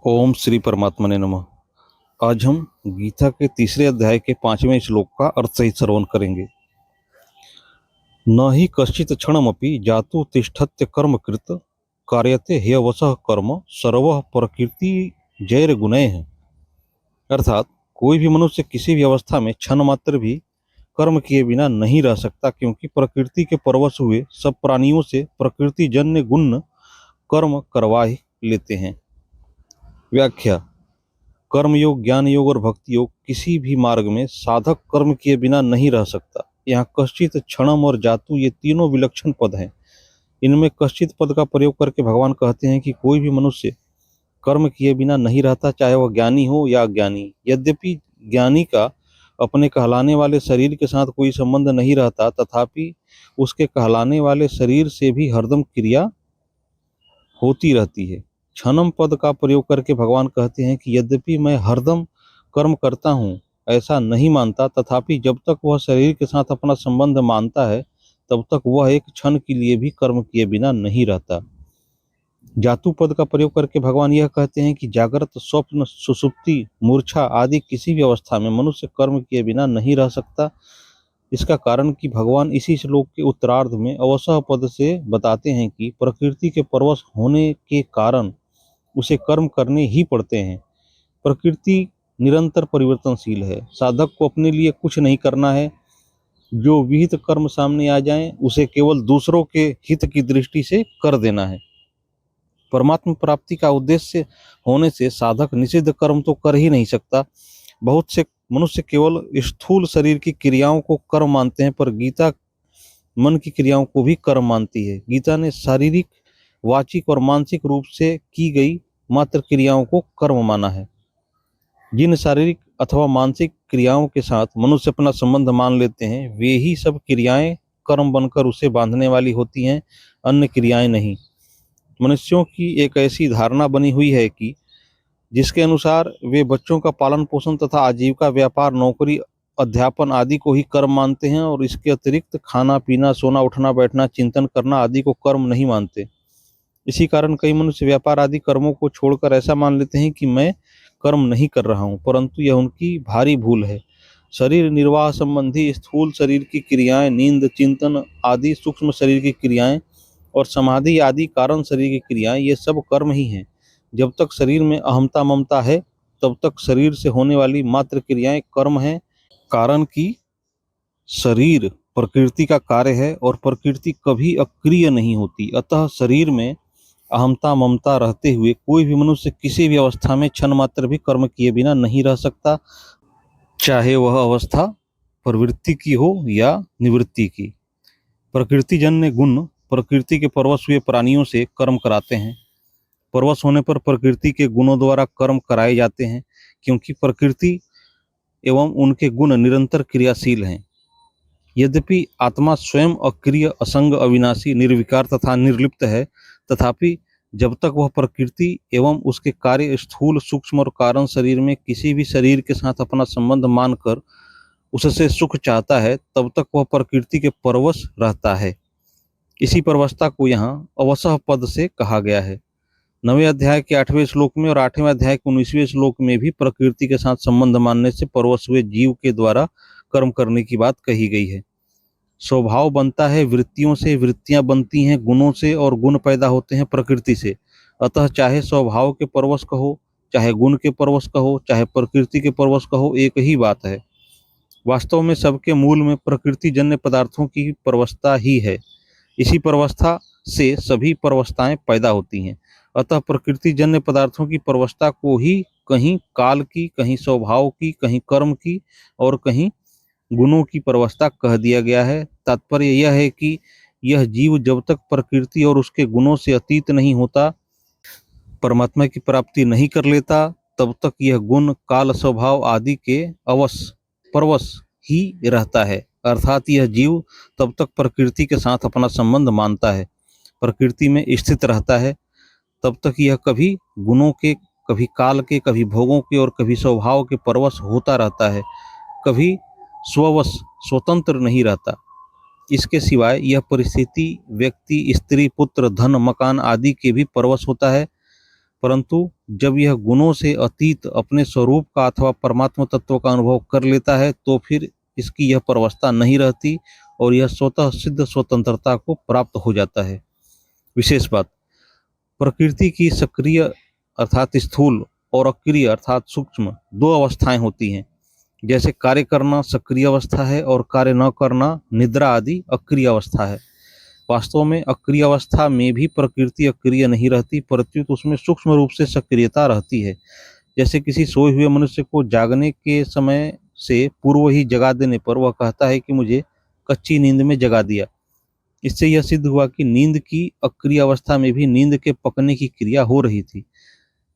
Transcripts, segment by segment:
ओम श्री परमात्मने नमः। आज हम गीता के तीसरे अध्याय के 5वें श्लोक का अर्थ सहित श्रवण करेंगे। न ही कश्चित क्षणमपि जातु तिष्ठत्य कर्मकृत कार्यते ह्यवसः कर्म सर्वः प्रकृति जैर गुणैः। अर्थात कोई भी मनुष्य किसी भी अवस्था में क्षण मात्र भी कर्म किए बिना नहीं रह सकता, क्योंकि प्रकृति के परवश हुए सब प्राणियों से प्रकृति जन्य गुण कर्म करवा ही लेते हैं। व्याख्या। कर्म योग, ज्ञान योग और भक्ति योग किसी भी मार्ग में साधक कर्म किए बिना नहीं रह सकता। यहाँ कश्चित, क्षणम और जातु ये तीनों विलक्षण पद हैं। इनमें कश्चित पद का प्रयोग करके भगवान कहते हैं कि कोई भी मनुष्य कर्म किए बिना नहीं रहता, चाहे वह ज्ञानी हो या अज्ञानी। यद्यपि ज्ञानी का अपने कहलाने वाले शरीर के साथ कोई संबंध नहीं रहता, तथापि उसके कहलाने वाले शरीर से भी हरदम क्रिया होती रहती है। क्षणम पद का प्रयोग करके भगवान कहते हैं कि यद्यपि मैं हरदम कर्म करता हूँ ऐसा नहीं मानता, तथापि जब तक वह शरीर के साथ अपना संबंध मानता है तब तक वह एक क्षण के लिए भी कर्म किए बिना नहीं रहता। जातु पद का प्रयोग करके भगवान यह कहते हैं कि जागृत, स्वप्न, सुषुप्ति, मूर्छा आदि किसी भी अवस्था में मनुष्य कर्म किए बिना नहीं रह सकता। इसका कारण कि भगवान इसी श्लोक के उत्तरार्ध में अवसह पद से बताते हैं कि प्रकृति के परवश होने के कारण उसे कर्म करने ही पड़ते हैं। प्रकृति निरंतर परिवर्तनशील है। साधक को अपने लिए कुछ नहीं करना है। जो विहित कर्म सामने आ जाएं उसे केवल दूसरों के हित की दृष्टि से कर देना है। परमात्मा प्राप्ति का उद्देश्य होने से साधक निषिद्ध कर्म तो कर ही नहीं सकता। बहुत से मनुष्य केवल स्थूल शरीर की क्रियाओं को कर्म मानते हैं, पर गीता मन की क्रियाओं को भी कर्म मानती है। गीता ने शारीरिक, वाचिक और मानसिक रूप से की गई मात्र क्रियाओं को कर्म माना है। जिन शारीरिक अथवा मानसिक क्रियाओं के साथ मनुष्य अपना संबंध मान लेते हैं, वे ही सब क्रियाएं कर्म बनकर उसे बांधने वाली होती हैं, अन्य क्रियाएं नहीं। मनुष्यों की एक ऐसी धारणा बनी हुई है कि जिसके अनुसार वे बच्चों का पालन पोषण तथा आजीविका, व्यापार, नौकरी, अध्यापन आदि को ही कर्म मानते हैं, और इसके अतिरिक्त खाना पीना, सोना, उठना बैठना, चिंतन करना आदि को कर्म नहीं मानते। इसी कारण कई मनुष्य व्यापार आदि कर्मों को छोड़कर ऐसा मान लेते हैं कि मैं कर्म नहीं कर रहा हूँ, परंतु यह उनकी भारी भूल है। शरीर निर्वाह संबंधी स्थूल शरीर की क्रियाएं, नींद, चिंतन आदि सूक्ष्म शरीर की क्रियाएं और समाधि आदि कारण शरीर की क्रियाएं, ये सब कर्म ही हैं। जब तक शरीर में अहमता ममता है तब तक शरीर से होने वाली मात्र क्रियाएं कर्म हैं। कारण कि शरीर प्रकृति का कार्य है और प्रकृति कभी अक्रिय नहीं होती। अतः शरीर में अहमता ममता रहते हुए कोई भी मनुष्य किसी भी अवस्था में क्षण मात्र भी कर्म किए बिना नहीं रह सकता, चाहे वह अवस्था प्रवृत्ति की हो या निवृत्ति की। प्रकृतिजन्य गुण प्रकृति के परवश हुए प्राणियों से कर्म कराते हैं। परवश होने पर प्रकृति के गुणों द्वारा कर्म कराए जाते हैं, क्योंकि प्रकृति एवं उनके गुण निरंतर क्रियाशील हैं। यद्यपि आत्मा स्वयं अक्रिय, असंग, अविनाशी, निर्विकार तथा निर्लिप्त है, तथापि जब तक वह प्रकृति एवं उसके कार्य स्थूल, सूक्ष्म और कारण शरीर में किसी भी शरीर के साथ अपना संबंध मानकर उससे सुख चाहता है, तब तक वह प्रकृति के परवश रहता है। इसी परवशता को यहाँ अवसह पद से कहा गया है। 9वें अध्याय के 8वें श्लोक में और 8वें अध्याय के 19वें श्लोक में भी प्रकृति के साथ संबंध मानने से परवश हुए जीव के द्वारा कर्म करने की बात कही गई है। स्वभाव बनता है वृत्तियों से, वृत्तियां बनती हैं गुणों से, और गुण पैदा होते हैं प्रकृति से। अतः चाहे स्वभाव के परवश कहो, चाहे गुण के परवश कहो, चाहे प्रकृति के परवश कहो, एक ही बात है। वास्तव में सबके मूल में प्रकृति जन्य पदार्थों की परवशता ही है। इसी परवस्था से सभी परवस्थाएं पैदा होती हैं। अतः प्रकृति जन्य पदार्थों की परवस्था को ही कहीं काल की, कहीं स्वभाव की, कहीं कर्म की और कहीं गुणों की परवस्था कह दिया गया है। तात्पर्य यह है कि यह जीव जब तक प्रकृति और उसके गुणों से अतीत नहीं होता, परमात्मा की प्राप्ति नहीं कर लेता, तब तक यह गुण, काल, स्वभाव आदि के परवश ही रहता है। अर्थात यह जीव तब तक प्रकृति के साथ अपना संबंध मानता है, प्रकृति में स्थित रहता है, तब तक यह कभी गुणों के, कभी काल के, कभी भोगों के और कभी स्वभाव के परवश होता रहता है, कभी स्ववश स्वतंत्र नहीं रहता। इसके सिवाय यह परिस्थिति व्यक्ति, स्त्री, पुत्र, धन, मकान आदि के भी परवश होता है। परंतु जब यह गुणों से अतीत अपने स्वरूप का अथवा परमात्मा तत्व का अनुभव कर लेता है तो फिर इसकी यह परवस्था नहीं रहती और यह स्वतः सिद्ध स्वतंत्रता को प्राप्त हो जाता है। विशेष बात, प्रकृति की सक्रिय अर्थात स्थूल और अक्रिय अर्थात सूक्ष्म दो अवस्थाएं होती हैं। जैसे कार्य करना सक्रिय अवस्था है और कार्य न करना निद्रा आदि अक्रिय अवस्था है। वास्तव में अक्रिय अवस्था में भी प्रकृति अक्रिय नहीं रहती, प्रत्युत उसमें सूक्ष्म रूप से सक्रियता रहती है। जैसे किसी सोए हुए मनुष्य को जागने के समय से पूर्व ही जगा देने पर वह कहता है कि मुझे कच्ची नींद में जगा दिया। इससे यह सिद्ध हुआ कि नींद की अक्रिय अवस्था में भी नींद के पकने की क्रिया हो रही थी।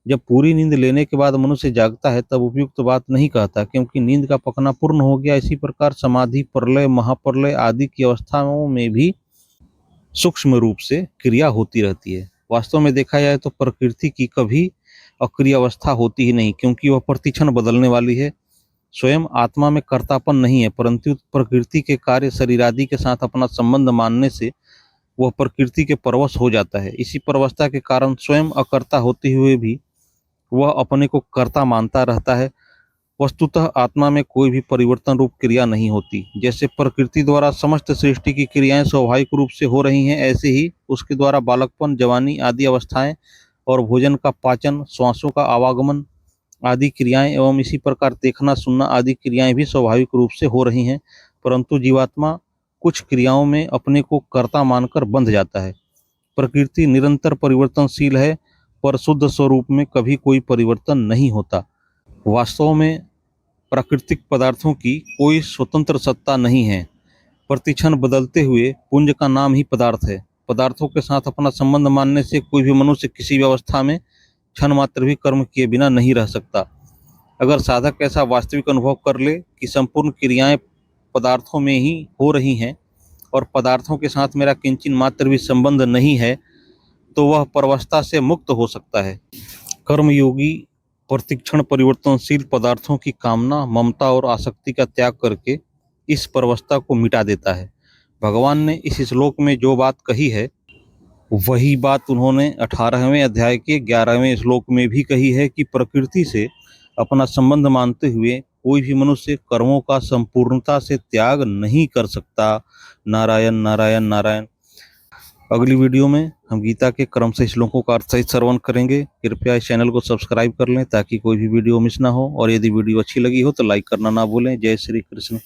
जब पूरी नींद लेने के बाद मनुष्य जागता है तब उपयुक्त बात नहीं कहता, क्योंकि नींद का पकना पूर्ण हो गया। इसी प्रकार समाधि, प्रलय, महाप्रलय आदि की अवस्थाओं में भी सूक्ष्म रूप से क्रिया होती रहती है। वास्तव में देखा जाए तो प्रकृति की कभी अक्रिय अवस्था होती ही नहीं, क्योंकि वह प्रतिक्षण बदलने वाली है। स्वयं आत्मा में कर्तापन नहीं है, परंतु प्रकृति के कार्य शरीर आदि के साथ अपना संबंध मानने से वह प्रकृति के परवश हो जाता है। इसी परवस्था के कारण स्वयं अकर्ता होते हुए भी वह अपने को कर्ता मानता रहता है। वस्तुतः आत्मा में कोई भी परिवर्तन रूप क्रिया नहीं होती। जैसे प्रकृति द्वारा समस्त सृष्टि की क्रियाएं स्वाभाविक रूप से हो रही हैं, ऐसे ही उसके द्वारा बालकपन, जवानी आदि अवस्थाएं और भोजन का पाचन, श्वासों का आवागमन आदि क्रियाएं एवं इसी प्रकार देखना, सुनना आदि क्रियाएं भी स्वाभाविक रूप से हो रही हैं। परंतु जीवात्मा कुछ क्रियाओं में अपने को कर्ता मानकर बंध जाता है। प्रकृति निरंतर परिवर्तनशील है, पर शुद्ध स्वरूप में कभी कोई परिवर्तन नहीं होता। वास्तव में प्राकृतिक पदार्थों की कोई स्वतंत्र सत्ता नहीं है। प्रतिक्षण बदलते हुए पुंज का नाम ही पदार्थ है। पदार्थों के साथ अपना संबंध मानने से कोई भी मनुष्य किसी भी अवस्था में क्षण मात्र भी कर्म किए बिना नहीं रह सकता। अगर साधक ऐसा वास्तविक अनुभव कर ले कि संपूर्ण क्रियाएं पदार्थों में ही हो रही हैं और पदार्थों के साथ मेरा किंचित मात्र भी संबंध नहीं है, तो वह परवस्था से मुक्त हो सकता है। कर्मयोगी प्रतिक्षण परिवर्तनशील पदार्थों की कामना, ममता और आसक्ति का त्याग करके इस परवस्था को मिटा देता है। भगवान ने इस श्लोक में जो बात कही है वही बात उन्होंने 18वें अध्याय के 11वें श्लोक में भी कही है कि प्रकृति से अपना संबंध मानते हुए कोई भी मनुष्य कर्मों का संपूर्णता से त्याग नहीं कर सकता। नारायण नारायण नारायण। अगली वीडियो में हम गीता के क्रम से श्लोकों का अर्थ सहित श्रवण करेंगे। कृपया इस चैनल को सब्सक्राइब कर लें ताकि कोई भी वीडियो मिस ना हो, और यदि वीडियो अच्छी लगी हो तो लाइक करना ना भूलें। जय श्री कृष्ण।